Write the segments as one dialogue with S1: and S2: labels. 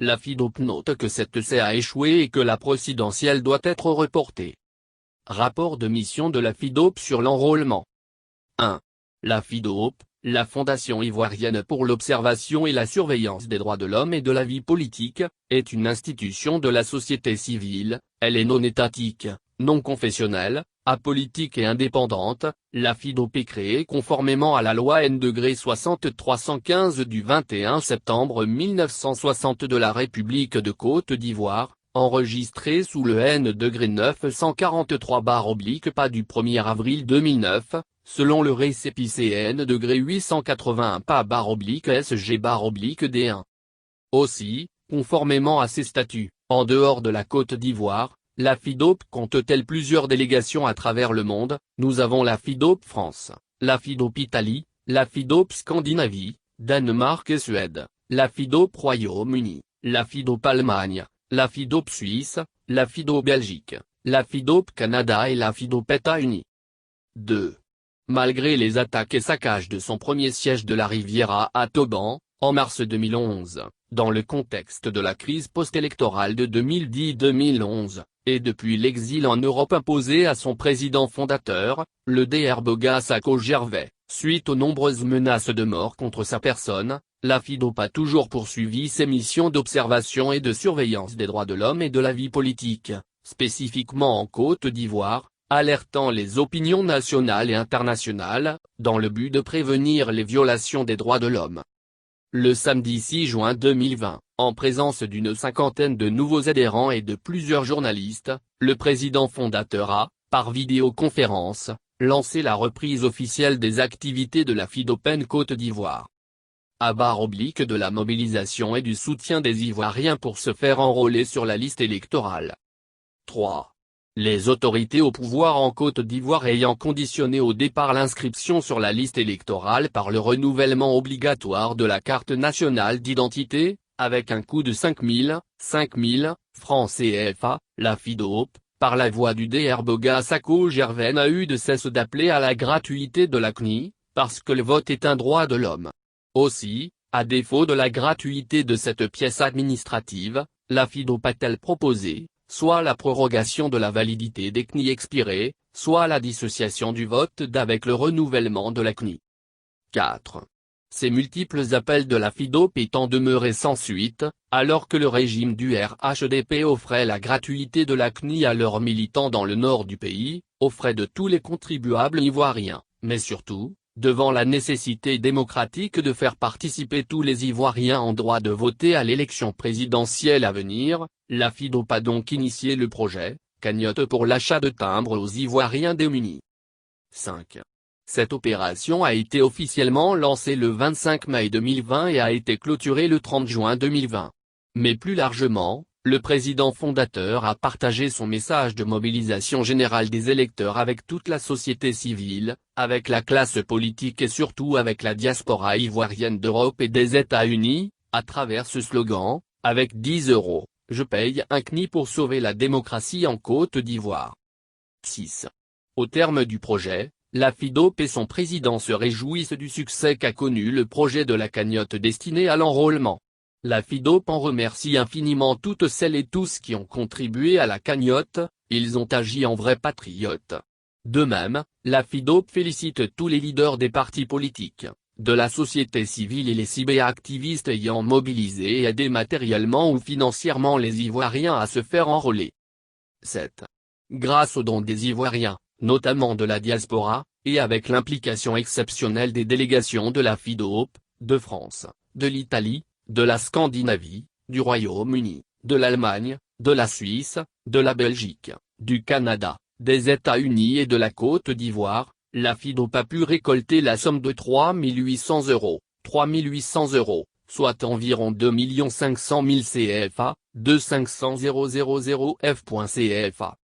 S1: la FIDOP note que cette essai a échoué et que la présidentielle doit être reportée. Rapport de mission de la FIDOP sur l'enrôlement. 1. La FIDOP, la Fondation ivoirienne pour l'observation et la surveillance des droits de l'homme et de la vie politique, est une institution de la société civile. Elle est non étatique, non confessionnelle, apolitique et indépendante. La FIDOP est créée conformément à la loi N-60-315 du 21 septembre 1960 de la République de Côte d'Ivoire, enregistrée sous le N-943/pas du 1er avril 2009, selon le récépissé N-881-SG/D1. Aussi, conformément à ses statuts, en dehors de la Côte d'Ivoire, la FIDOP compte-t-elle plusieurs délégations à travers le monde. Nous avons la FIDOP France, la FIDOP Italie, la FIDOP Scandinavie, Danemark et Suède, la FIDOP Royaume-Uni, la FIDOP Allemagne, la FIDOP Suisse, la FIDOP Belgique, la FIDOP Canada et la FIDOP États-Unis. 2. Malgré les attaques et saccages de son premier siège de la Riviera à Toban, en mars 2011, dans le contexte de la crise post-électorale de 2010-2011, et depuis l'exil en Europe imposé à son président fondateur, le Dr Boga Sako Gervais, suite aux nombreuses menaces de mort contre sa personne, la FIDOP a toujours poursuivi ses missions d'observation et de surveillance des droits de l'homme et de la vie politique, spécifiquement en Côte d'Ivoire, alertant les opinions nationales et internationales, dans le but de prévenir les violations des droits de l'homme. Le samedi 6 juin 2020, en présence d'une cinquantaine de nouveaux adhérents et de plusieurs journalistes, le président fondateur a, par vidéoconférence, lancé la reprise officielle des activités de la FIDOP en Côte d'Ivoire. /de la mobilisation et du soutien des Ivoiriens pour se faire enrôler sur la liste électorale. 3. Les autorités au pouvoir en Côte d'Ivoire ayant conditionné au départ l'inscription sur la liste électorale par le renouvellement obligatoire de la carte nationale d'identité, avec un coût de 5 000 francs CFA, la FIDOP, par la voix du Dr Boga Sako Gervais n'a eu de cesse d'appeler à la gratuité de la CNI, parce que le vote est un droit de l'homme. Aussi, à défaut de la gratuité de cette pièce administrative, la FIDOP a-t-elle proposé, soit la prorogation de la validité des CNI expirées, soit la dissociation du vote d'avec le renouvellement de la CNI. 4. Ces multiples appels de la FIDOP étant demeurés sans suite, alors que le régime du RHDP offrait la gratuité de la CNI à leurs militants dans le nord du pays, aux frais de tous les contribuables ivoiriens, mais surtout, devant la nécessité démocratique de faire participer tous les Ivoiriens en droit de voter à l'élection présidentielle à venir, la FIDOP a donc initié le projet, cagnotte pour l'achat de timbres aux Ivoiriens démunis. 5. Cette opération a été officiellement lancée le 25 mai 2020 et a été clôturée le 30 juin 2020. Mais plus largement, le président fondateur a partagé son message de mobilisation générale des électeurs avec toute la société civile, avec la classe politique et surtout avec la diaspora ivoirienne d'Europe et des États-Unis, à travers ce slogan, avec 10 €, je paye un CNI pour sauver la démocratie en Côte d'Ivoire. 6. Au terme du projet, la FIDOP et son président se réjouissent du succès qu'a connu le projet de la cagnotte destinée à l'enrôlement. La FIDOP en remercie infiniment toutes celles et tous qui ont contribué à la cagnotte, ils ont agi en vrais patriotes. De même, la FIDOP félicite tous les leaders des partis politiques, de la société civile et les cyberactivistes ayant mobilisé et aidé matériellement ou financièrement les Ivoiriens à se faire enrôler. 7. Grâce aux dons des Ivoiriens, notamment de la diaspora, et avec l'implication exceptionnelle des délégations de la FIDOP, de France, de l'Italie, de la Scandinavie, du Royaume-Uni, de l'Allemagne, de la Suisse, de la Belgique, du Canada, des États-Unis et de la Côte d'Ivoire, la FIDOP a pu récolter la somme de 3 800 €, 3 800 €, soit environ 2 500 000 CFA, 2 500 000 F.CFA.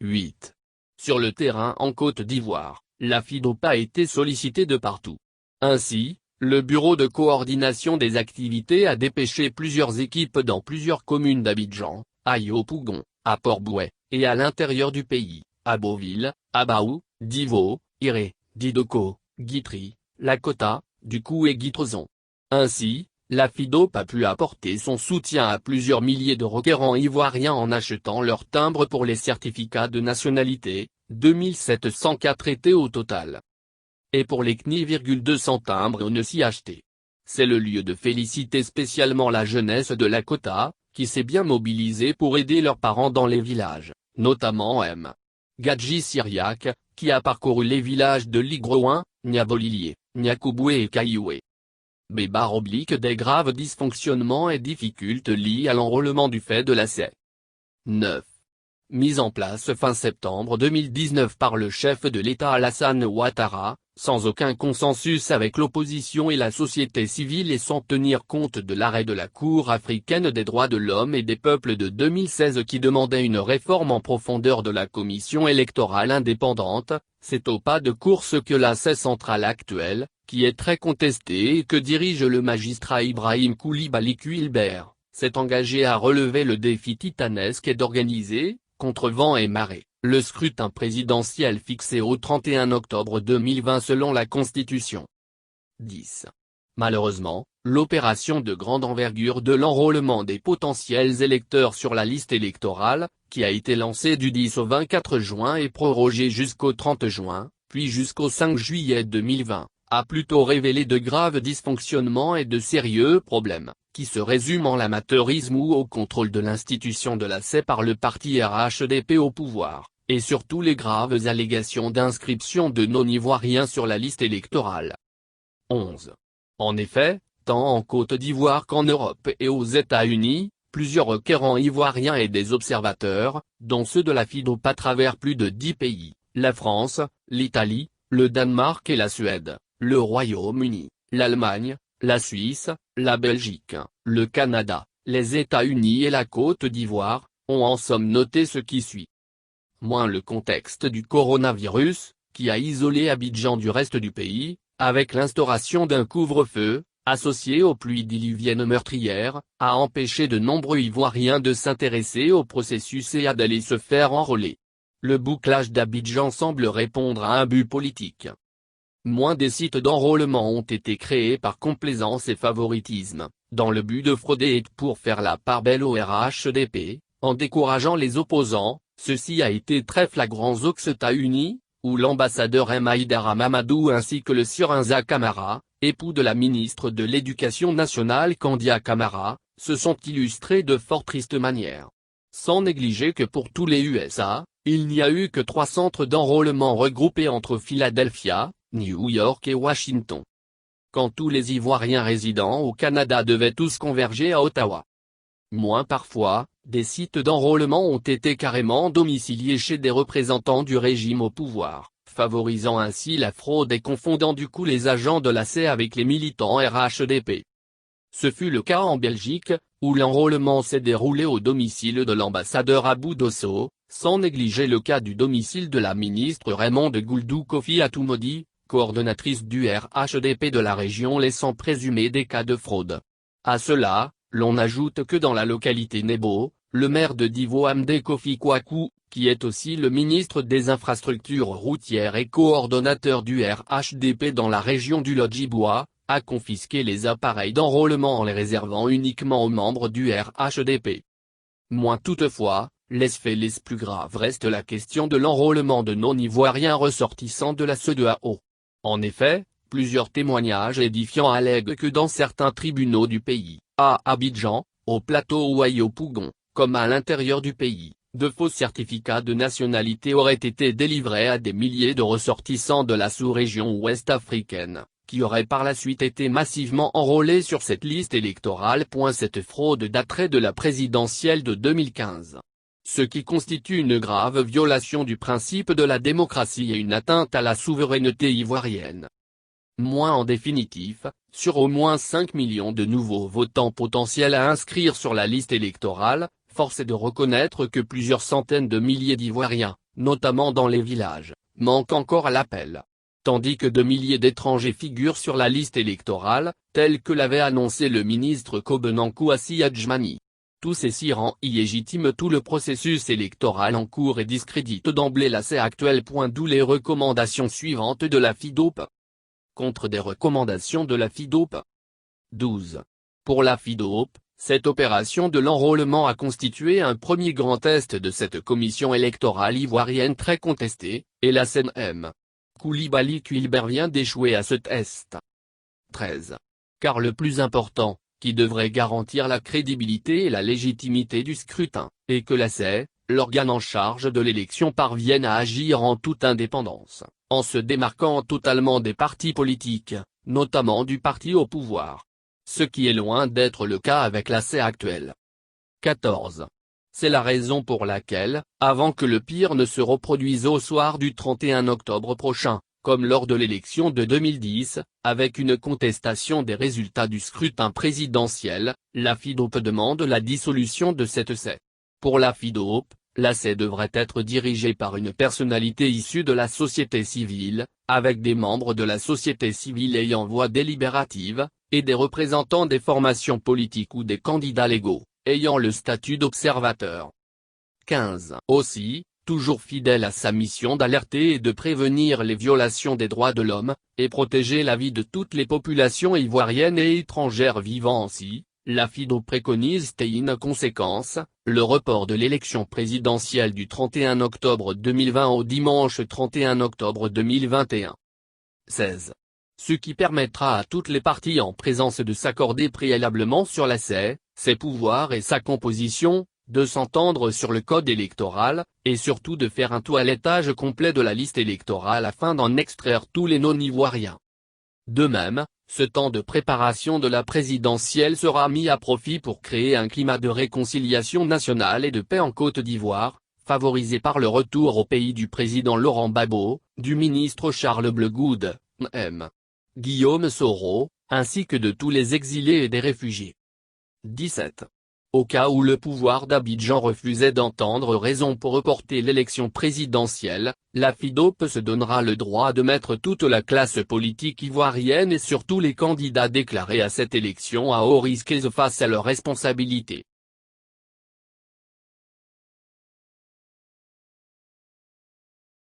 S1: 8. Sur le terrain en Côte d'Ivoire, la FIDOP a été sollicitée de partout. Ainsi, le Bureau de coordination des activités a dépêché plusieurs équipes dans plusieurs communes d'Abidjan, à Yopougon, à Port-Bouët, et à l'intérieur du pays, à Beauville, à Baou, Divo, Iré, Didoko, Guitry, Lakota, Dukou et Guitrezon. Ainsi, la FIDOP a pu apporter son soutien à plusieurs milliers de requérants ivoiriens en achetant leurs timbres pour les certificats de nationalité, 2704 étaient au total. Et pour les CNI, 200 timbres ne s'y achetés. C'est le lieu de féliciter spécialement la jeunesse de Lakota, qui s'est bien mobilisée pour aider leurs parents dans les villages, notamment M. Gadji Syriac, qui a parcouru les villages de Ligroin, Niabolilier, Niakouboué et Kaïoué. Des graves dysfonctionnements et difficultés liés à l'enrôlement du fait de la C. 9. Mise en place fin septembre 2019 par le chef de l'État Alassane Ouattara, sans aucun consensus avec l'opposition et la société civile et sans tenir compte de l'arrêt de la Cour africaine des droits de l'homme et des peuples de 2016 qui demandait une réforme en profondeur de la commission électorale indépendante, c'est au pas de course que la C centrale actuelle, qui est très contestée et que dirige le magistrat Ibrahim Koulibaly Kuilbert, s'est engagé à relever le défi titanesque et d'organiser, contre vent et marée, le scrutin présidentiel fixé au 31 octobre 2020 selon la Constitution. 10. Malheureusement, l'opération de grande envergure de l'enrôlement des potentiels électeurs sur la liste électorale, qui a été lancée du 10 au 24 juin et prorogée jusqu'au 30 juin, puis jusqu'au 5 juillet 2020, a plutôt révélé de graves dysfonctionnements et de sérieux problèmes, qui se résument en l'amateurisme ou au contrôle de l'institution de la C par le parti RHDP au pouvoir, et surtout les graves allégations d'inscription de non-ivoiriens sur la liste électorale. 11. En effet, tant en Côte d'Ivoire qu'en Europe et aux États-Unis, plusieurs requérants ivoiriens et des observateurs, dont ceux de la FIDOP à travers plus de 10 pays, la France, l'Italie, le Danemark et la Suède, le Royaume-Uni, l'Allemagne, la Suisse, la Belgique, le Canada, les États-Unis et la Côte d'Ivoire, ont en somme noté ce qui suit. Moins le contexte du coronavirus, qui a isolé Abidjan du reste du pays, avec l'instauration d'un couvre-feu, associé aux pluies diluviennes meurtrières, a empêché de nombreux Ivoiriens de s'intéresser au processus et d'aller se faire enrôler. Le bouclage d'Abidjan semble répondre à un but politique. Moins des sites d'enrôlement ont été créés par complaisance et favoritisme, dans le but de frauder et pour faire la part belle au RHDP, en décourageant les opposants. Ceci a été très flagrant aux États-Unis, où l'ambassadeur M. Haïdara Mamadou ainsi que le sieur Inza Camara, époux de la ministre de l'Éducation nationale Candia Camara, se sont illustrés de fort tristes manières. Sans négliger que pour tous les USA, il n'y a eu que 3 centres d'enrôlement regroupés entre Philadelphia, New York et Washington. Quand tous les Ivoiriens résidant au Canada devaient tous converger à Ottawa. Moins parfois, des sites d'enrôlement ont été carrément domiciliés chez des représentants du régime au pouvoir, favorisant ainsi la fraude et confondant du coup les agents de la C avec les militants RHDP. Ce fut le cas en Belgique, où l'enrôlement s'est déroulé au domicile de l'ambassadeur Abou Dosso, sans négliger le cas du domicile de la ministre Raymonde Gouldou Kofi Atoumodi, coordonnatrice du RHDP de la région laissant présumer des cas de fraude. À cela, l'on ajoute que dans la localité Nebo, le maire de Divo Amdé Kofi Kwaku, qui est aussi le ministre des infrastructures routières et coordonnateur du RHDP dans la région du Lodjibois, a confisqué les appareils d'enrôlement en les réservant uniquement aux membres du RHDP. Moins toutefois, les faits les plus graves reste la question de l'enrôlement de non-ivoiriens ressortissants de la CEDEAO. En effet, plusieurs témoignages édifiants allèguent que dans certains tribunaux du pays, à Abidjan, au plateau Ouaïo-Pougon, comme à l'intérieur du pays, de faux certificats de nationalité auraient été délivrés à des milliers de ressortissants de la sous-région ouest africaine, qui auraient par la suite été massivement enrôlés sur cette liste électorale. Cette fraude daterait de la présidentielle de 2015. Ce qui constitue une grave violation du principe de la démocratie et une atteinte à la souveraineté ivoirienne. Moins en définitif, sur au moins 5 millions de nouveaux votants potentiels à inscrire sur la liste électorale, force est de reconnaître que plusieurs centaines de milliers d'Ivoiriens, notamment dans les villages, manquent encore à l'appel. Tandis que de milliers d'étrangers figurent sur la liste électorale, tel que l'avait annoncé le ministre Kobenan Kouassi Adjmani. Tout ceci rend illégitime tout le processus électoral en cours et discrédite d'emblée la C actuelle. D'où les recommandations suivantes de la FIDOP. Contre des recommandations de la FIDOP. 12. Pour la FIDOP, cette opération de l'enrôlement a constitué un premier grand test de cette commission électorale ivoirienne très contestée, et la CNM Koulibaly Culbert vient d'échouer à ce test. 13. Car le plus important, qui devrait garantir la crédibilité et la légitimité du scrutin, est que la CEI, l'organe en charge de l'élection, parvienne à agir en toute indépendance, en se démarquant totalement des partis politiques, notamment du parti au pouvoir. Ce qui est loin d'être le cas avec la CEI actuelle. 14. C'est la raison pour laquelle, avant que le pire ne se reproduise au soir du 31 octobre prochain, comme lors de l'élection de 2010, avec une contestation des résultats du scrutin présidentiel, la FIDOP demande la dissolution de cette CEI. Pour la FIDOP, la CEI devrait être dirigée par une personnalité issue de la société civile, avec des membres de la société civile ayant voix délibérative, et des représentants des formations politiques ou des candidats légaux, ayant le statut d'observateur. 15. Aussi, toujours fidèle à sa mission d'alerter et de prévenir les violations des droits de l'homme, et protéger la vie de toutes les populations ivoiriennes et étrangères vivant ici, la FIDOP préconise en conséquence, le report de l'élection présidentielle du 31 octobre 2020 au dimanche 31 octobre 2021. 16. Ce qui permettra à toutes les parties en présence de s'accorder préalablement sur la CEI, ses pouvoirs et sa composition, de s'entendre sur le code électoral, et surtout de faire un toilettage complet de la liste électorale afin d'en extraire tous les non-ivoiriens. De même, ce temps de préparation de la présidentielle sera mis à profit pour créer un climat de réconciliation nationale et de paix en Côte d'Ivoire, favorisé par le retour au pays du président Laurent Gbagbo, du ministre Charles Blegoud, M. Guillaume Soro, ainsi que de tous les exilés et des réfugiés. 17. Au cas où le pouvoir d'Abidjan refusait d'entendre raison pour reporter l'élection présidentielle, la FIDOP se donnera le droit de mettre toute la classe politique ivoirienne et surtout les candidats déclarés à cette élection à haut risque et face à leurs responsabilités.